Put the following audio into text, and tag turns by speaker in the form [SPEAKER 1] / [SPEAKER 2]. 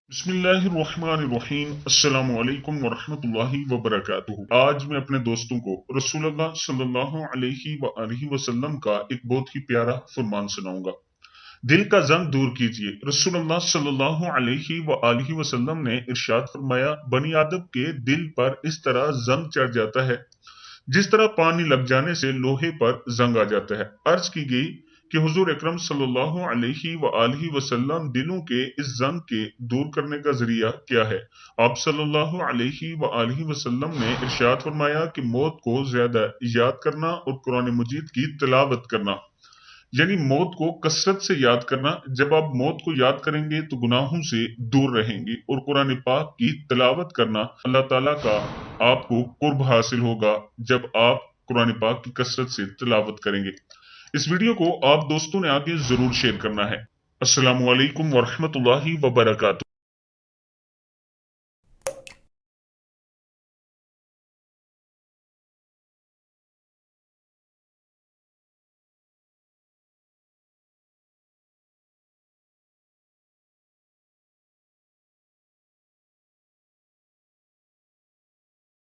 [SPEAKER 1] बिस्मिल्लाहिर्रहमानिर्रहीम। अस्सलाम वालेकुम वरहमतुल्लाहि वबरकातुहू। आज मैं अपने दोस्तों को रसूलुल्लाह सल्लल्लाहु अलैहि वआलिहि वसल्लम का एक बहुत ही प्यारा फरमान सुनाऊंगा। दिल का जंग दूर कीजिए। रसूलुल्लाह सल्लल्लाहु अलैहि वआलिहि वसल्लम ने इरशाद फरमाया, बनी आदम के दिल पर इस तरह जंग चढ़ जाता है जिस तरह पानी लग जाने से लोहे पर जंग आ जाता है। अर्ज की गई कि हुजूर अकरम सल्लल्लाहु अलैहि वआलिहि वसल्लम, दिलों के इस जंग के दूर करने का जरिया क्या है? आप सल्लल्लाहु अलैहि वआलिहि वसल्लम ने इरशाद फरमाया कि मौत को ज्यादा याद करना और कुरान मजीद की तिलावत करना, यानी मौत को कसरत से याद करना। जब आप मौत को याद करेंगे तो गुनाहों से दूर रहेंगे, और कुरान पाक की तिलावत करना, अल्लाह ताला का आपको कुर्ब हासिल होगा जब आप कुरान पाक की कसरत से तिलावत करेंगे। इस वीडियो को आप दोस्तों ने आगे जरूर शेयर करना है। अस्सलामु अलैकुम वरहमतुल्लाहि वबरकातुहू।